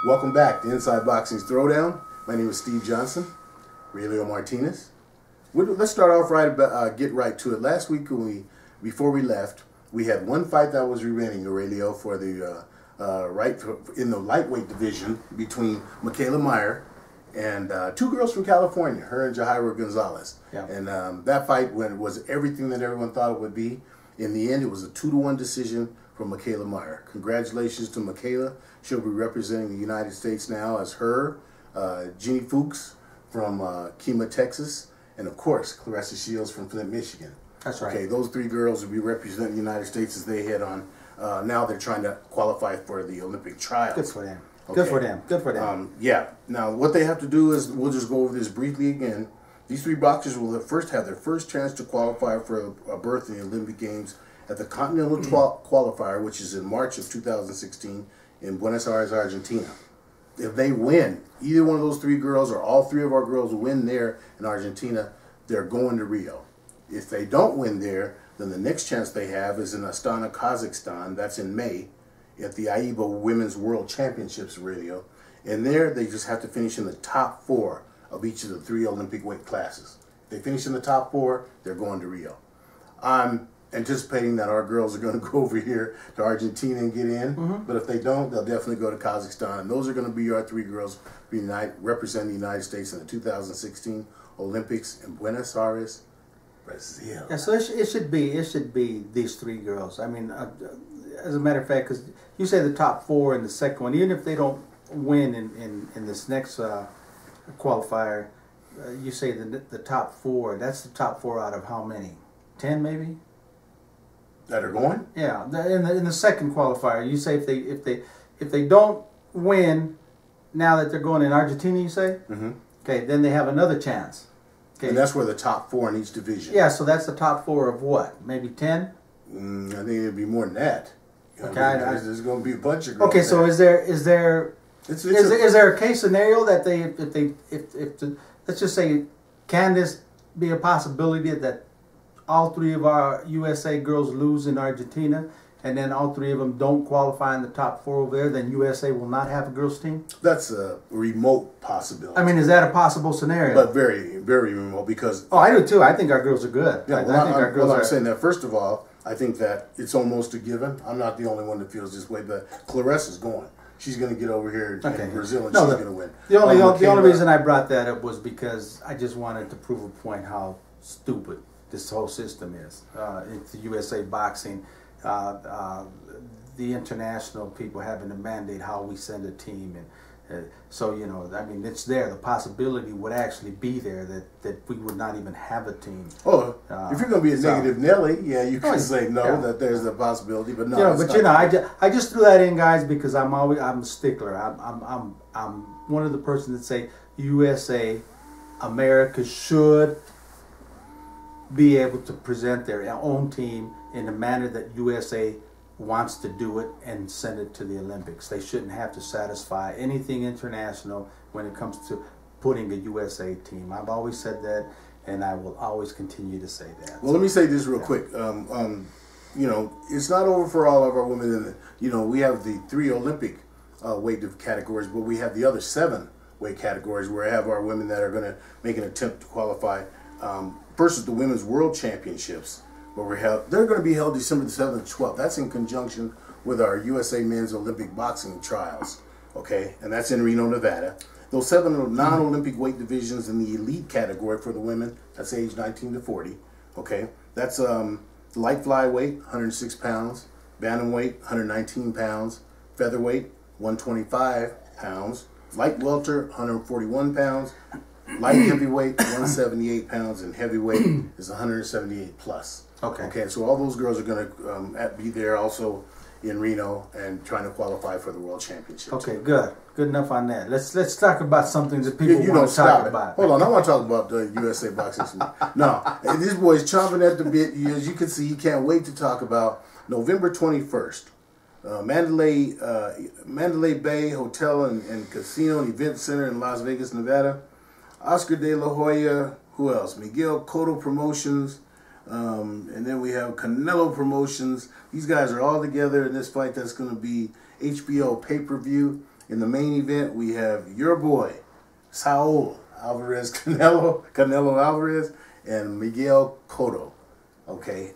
Welcome back to Inside Boxing's Throwdown. My name is Steve Johnson, Aurelio Martinez. Let's start off get right to it. Last week, before we left, we had one fight that was remaining, Aurelio, for the in the lightweight division between Mikaela Mayer and two girls from California, her and Jahaira Gonzalez. Yeah. And that fight was everything that everyone thought it would be. In the end, it was a 2-1 decision for Mikaela Mayer. Congratulations to Mikaela. She'll be representing the United States now as her, Jeannie Fuchs from Kemah, Texas, and of course, Clarissa Shields from Flint, Michigan. That's right. Okay, those three girls will be representing the United States as they head on. Now they're trying to qualify for the Olympic trials. Good for them. Okay. Good for them. Good for them. Yeah. Now, what they have to do is, we'll just go over this briefly again. These three boxers will first have their first chance to qualify for a berth in the Olympic Games at the Continental Qualifier, which is in March of 2016 in Buenos Aires, Argentina. If they win, either one of those three girls or all three of our girls win there in Argentina, they're going to Rio. If they don't win there, then the next chance they have is in Astana, Kazakhstan. That's in May at the AIBA Women's World Championships radio. And there, they just have to finish in the top 4 of each of the 3 Olympic weight classes. If they finish in the top 4, they're going to Rio. I'm anticipating that our girls are going to go over here to Argentina and get in. But if they don't, they'll definitely go to Kazakhstan. And those are going to be our 3 girls representing the United States in the 2016 Olympics in Buenos Aires, Brazil. Yeah, so it should be these 3 girls. I mean, as a matter of fact, because you say the top 4 in the second one, even if they don't win in this next qualifier, you say the top 4. That's the top 4 out of how many? 10 maybe. That are going? Yeah, in the second qualifier, you say if they don't win, now that they're going in Argentina, you say? Okay, then they have another chance. Okay. And that's where the top 4 in each division. Yeah, so that's the top 4 of what? Maybe 10? I think it'd be more than that. Okay, there's going to be a bunch of girls. Okay, so is there a case scenario that let's just say, can this be a possibility that all 3 of our USA girls lose in Argentina, and then all 3 of them don't qualify in the top 4 over there, then USA will not have a girls team? That's a remote possibility. I mean, is that a possible scenario? But very, very remote, because... Oh, I do too. I think our girls are good. Yeah, I think our girls I'm saying that, first of all, I think that it's almost a given. I'm not the only one that feels this way, but Clarissa's going. She's going to get over here in Brazil, and she's going to win. The only reason I brought that up was because I just wanted to prove a point how stupid this whole system is. It's the USA Boxing, the international people having to mandate how we send a team, and so I mean, it's there. The possibility would actually be there that we would not even have a team. Oh, if you're going to be a negative Nelly, yeah, you can say no, that there's a possibility, but no. I just threw that in, guys, because I'm a stickler. I'm one of the persons that say USA, America should be able to present their own team in the manner that USA wants to do it and send it to the Olympics. They shouldn't have to satisfy anything international when it comes to putting a USA team. I've always said that, and I will always continue to say that. Well, let me say this real quick. It's not over for all of our women. We have the 3 Olympic weight categories, but we have the other 7 weight categories where I have our women that are going to make an attempt to qualify. First is the Women's World Championships, where they're going to be held December the 7th and 12th. That's in conjunction with our USA Men's Olympic Boxing Trials, okay? And that's in Reno, Nevada. Those 7 non-Olympic weight divisions in the elite category for the women, that's age 19 to 40, okay? That's light flyweight, 106 pounds, bantamweight, 119 pounds, featherweight, 125 pounds, light welter, 141 pounds, light heavyweight, 178 pounds, and heavyweight is 178 plus. Okay, so all those girls are going to be there also in Reno and trying to qualify for the World Championships. Okay, good enough on that. Let's talk about something that people want to talk about. Hold on, I want to talk about the USA Boxing. No, this boy's chomping at the bit. As you can see, he can't wait to talk about November 21st. Mandalay Bay Hotel and Casino and Event Center in Las Vegas, Nevada. Oscar De La Hoya, who else? Miguel Cotto Promotions, and then we have Canelo Promotions. These guys are all together in this fight that's going to be HBO pay-per-view. In the main event, we have your boy, Saul Alvarez, Canelo Alvarez, and Miguel Cotto. Okay,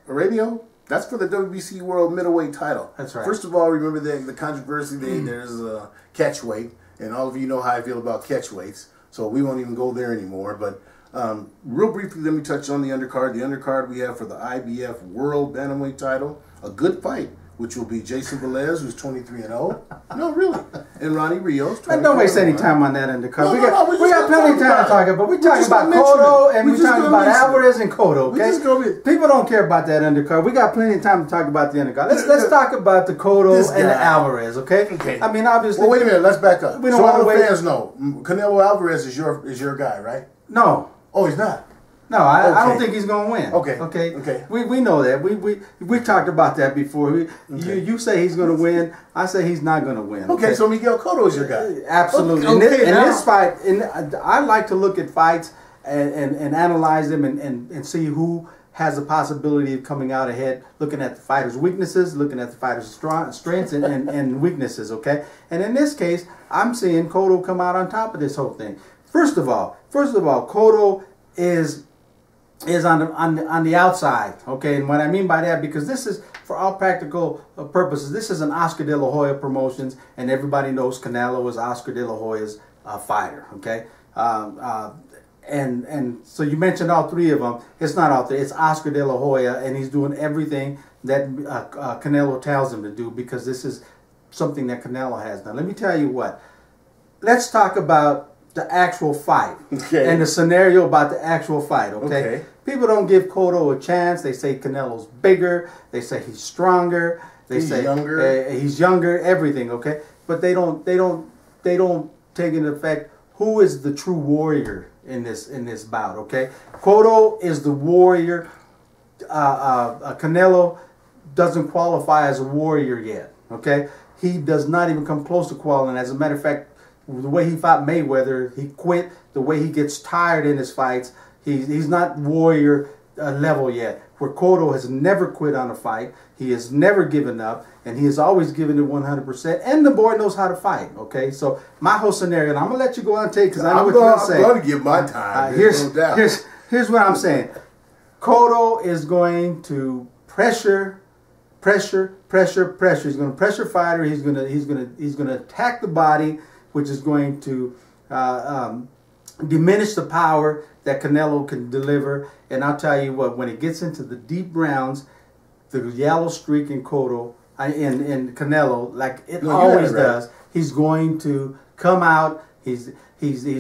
radio. That's for the WBC World Middleweight title. That's right. First of all, remember the controversy. There's a catchweight, and all of you know how I feel about catchweights, so we won't even go there anymore. But real briefly, let me touch on the undercard. The undercard we have for the IBF World Bantamweight title, a good fight, which will be Jason Velez, who's 23-0. No, really. And Ronnie Rios, 24-1. Don't waste any time on that undercard. We got plenty of time to talk about. We're talking about mention Cotto it. and We we're just talking gonna about mention Alvarez and Cotto. We Okay, just gonna people don't care about that undercard. We got plenty of time to talk about the undercard. Let's talk about the Cotto and the Alvarez. Okay. Okay. I mean, obviously. Well, wait a minute. Let's back up. We don't so want all to the wait. fans know Canelo Alvarez is your guy, right? No. Oh, he's not. No, I don't Okay. think he's going to win. Okay. Okay. We know that. We talked about that before. You say he's going to win. I say he's not going to win. Okay, so Miguel Cotto is your guy. Absolutely. Okay, in this fight, I like to look at fights and analyze them and see who has the possibility of coming out ahead, looking at the fighter's weaknesses, looking at the fighter's strengths and weaknesses, okay? And in this case, I'm seeing Cotto come out on top of this whole thing. First of all, Cotto is on the outside, okay? And what I mean by that, because this is, for all practical purposes, this is an Oscar De La Hoya Promotions, and everybody knows Canelo is Oscar De La Hoya's fighter, okay? And so you mentioned all three of them. It's not all three. It's Oscar De La Hoya, and he's doing everything that Canelo tells him to do, because this is something that Canelo has. Now, let me tell you what. Let's talk about the actual fight and the scenario about the actual fight, okay? People don't give Cotto a chance. They say Canelo's bigger. They say he's stronger. They say he's younger, everything, okay? But they don't take into effect who is the true warrior in this bout, okay? Cotto is the warrior. Canelo doesn't qualify as a warrior yet, okay? He does not even come close to qualifying. As a matter of fact, the way he fought Mayweather, he quit. The way he gets tired in his fights, he's not warrior level yet. Where Cotto has never quit on a fight. He has never given up, and he has always given it 100%. And the boy knows how to fight, okay? So my whole scenario, and I'm going to let you go on take, because I know what you're going to say. I'm going to give my time. Here's what I'm saying. Cotto is going to pressure. He's going to pressure fighter. He's going to attack the body, which is going to diminish the power that Canelo can deliver. And I'll tell you what, when it gets into the deep rounds, the yellow streak in Cotto, in Canelo, like it always does, he's going to come out. He's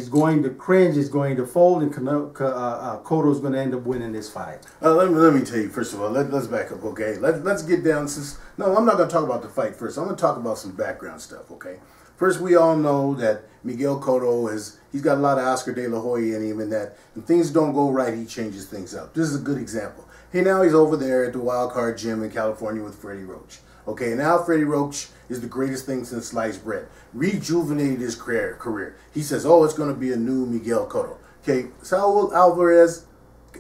going to cringe. He's going to fold, and Cotto's going to end up winning this fight. Let me tell you, first of all, let's back up, okay? Let's get down. No, I'm not going to talk about the fight first. I'm going to talk about some background stuff, okay? First, we all know that Miguel Cotto he's got a lot of Oscar De La Hoya in him, and that when things don't go right, he changes things up. This is a good example. Hey, now he's over there at the Wild Card Gym in California with Freddie Roach. Okay, now Freddie Roach is the greatest thing since sliced bread. Rejuvenated his career. He says, oh, it's going to be a new Miguel Cotto. Okay, Saul Alvarez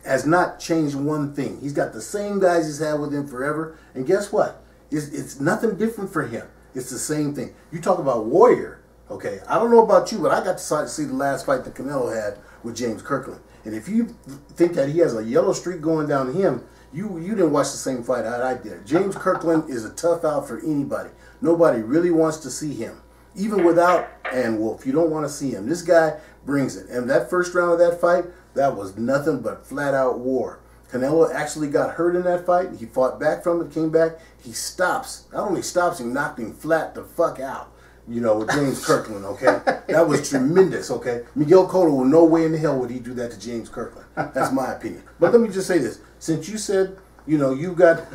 has not changed one thing. He's got the same guys he's had with him forever. And guess what? It's nothing different for him. It's the same thing. You talk about warrior, okay? I don't know about you, but I got to see the last fight that Canelo had with James Kirkland. And if you think that he has a yellow streak going down to him, you didn't watch the same fight that I did. James Kirkland is a tough out for anybody. Nobody really wants to see him. Even without Ann Wolf, you don't want to see him. This guy brings it. And that first round of that fight, that was nothing but flat-out war. Canelo actually got hurt in that fight. He fought back from it, came back. He stops. Not only stops, he knocked him flat the fuck out. You know, with James Kirkland, okay? That was tremendous, okay? Miguel Cotto, no way in the hell would he do that to James Kirkland. That's my opinion. But let me just say this. Since you said, you know, you got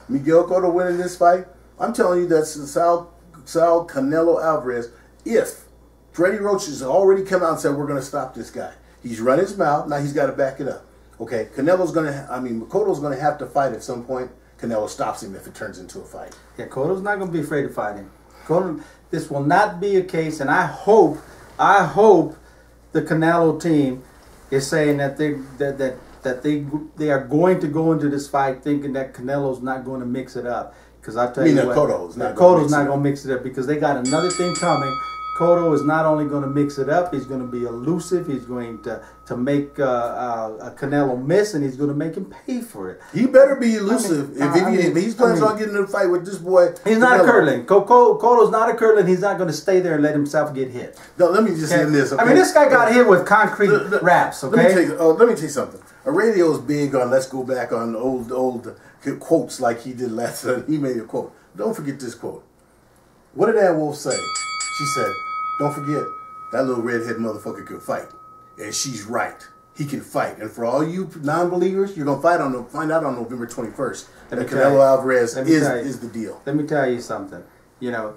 Miguel Cotto winning this fight, I'm telling you that Saul Canelo Alvarez, if Freddie Roach has already come out and said, we're going to stop this guy. He's run his mouth. Now he's got to back it up. Okay, Cotto's going to have to fight at some point. Canelo stops him if it turns into a fight. Yeah, Cotto's not going to be afraid to fight him. This will not be a case, and I hope the Canelo team is saying that they are going to go into this fight thinking that Canelo's not going to mix it up. Because I tell you what, Cotto's not going to mix it up because they got another thing coming. Cotto is not only going to mix it up, he's going to be elusive. He's going to make Canelo miss, and he's going to make him pay for it. He better be elusive. If he's planning on getting in a fight with this boy, he's not a curling. Cotto's not a curling. He's not going to stay there and let himself get hit. No, let me just end this. Okay? I mean, this guy got hit with concrete wraps. Okay, let me tell you something. Aurelio's big on let's go back on old quotes like he did last time. He made a quote. Don't forget this quote. What did that wolf say? She said, "Don't forget, that little redhead motherfucker can fight." And she's right. He can fight. And for all you non-believers, you're going to find out on November 21st that Canelo Alvarez is the deal. Let me tell you something. You know,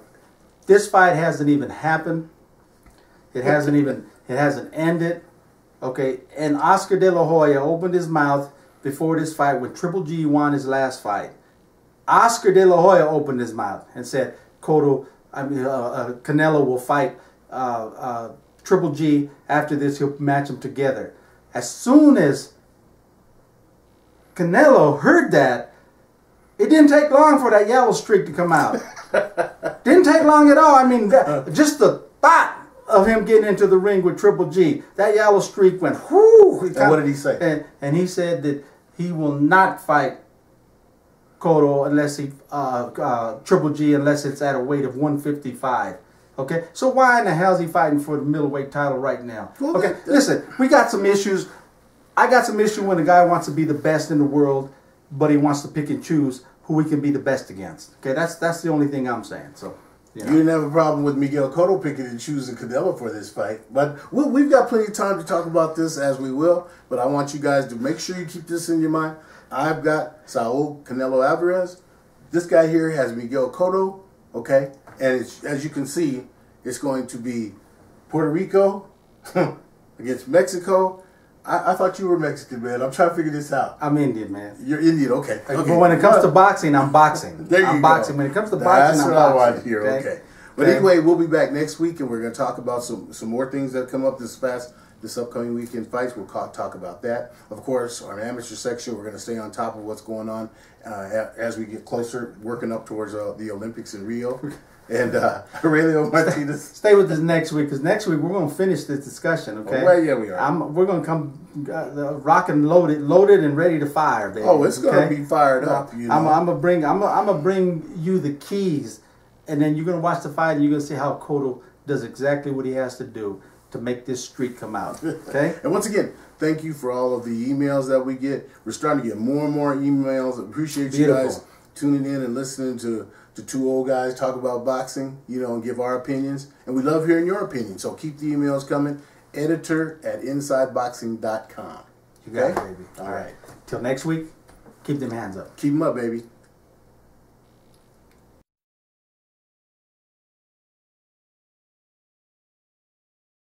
this fight hasn't even happened. It hasn't ended. Okay, and Oscar De La Hoya opened his mouth before this fight when Triple G won his last fight. Oscar De La Hoya opened his mouth and said, Canelo will fight Triple G after this. He'll match them together. As soon as Canelo heard that, it didn't take long for that yellow streak to come out. Didn't take long at all. I mean, just the thought of him getting into the ring with Triple G, that yellow streak went whoo. And what did he say? And he said that he will not fight Cotto unless Triple G unless it's at a weight of 155. Okay, so why in the hell is he fighting for the middleweight title right now? Well, okay, listen, we got some issues. I got some issue when the guy wants to be the best in the world, but he wants to pick and choose who he can be the best against. Okay, that's the only thing I'm saying. So. You didn't have a problem with Miguel Cotto picking and choosing Canelo for this fight. But we've got plenty of time to talk about this as we will. But I want you guys to make sure you keep this in your mind. I've got Saul Canelo Alvarez. This guy here has Miguel Cotto. Okay? And as you can see, it's going to be Puerto Rico against Mexico. I thought you were Mexican, man. I'm trying to figure this out. I'm Indian, man. You're Indian, okay. But when it comes to boxing, I'm boxing. There you I'm go. boxing. When it comes to boxing, I'm boxing. That's what I want to hear, okay. But anyway, we'll be back next week, and we're going to talk about some more things that come up this upcoming weekend fights. We'll talk about that. Of course, our amateur section, we're going to stay on top of what's going on as we get closer, working up towards the Olympics in Rio. And Aurelio Martinez. Stay with us next week, because next week we're going to finish this discussion, okay? Oh, well, yeah, we are. We're going to come rock and loaded and ready to fire, baby. Oh, it's going to be fired up. You know? I'm gonna bring you the keys, and then you're going to watch the fight, and you're going to see how Cotto does exactly what he has to do to make this streak come out, okay? And once again, thank you for all of the emails that we get. We're starting to get more and more emails. Appreciate you guys tuning in and listening to two old guys talk about boxing, and give our opinions. And we love hearing your opinions. So keep the emails coming. editor@insideboxing.com. You got it, baby. All right. Till next week, keep them hands up. Keep them up, baby.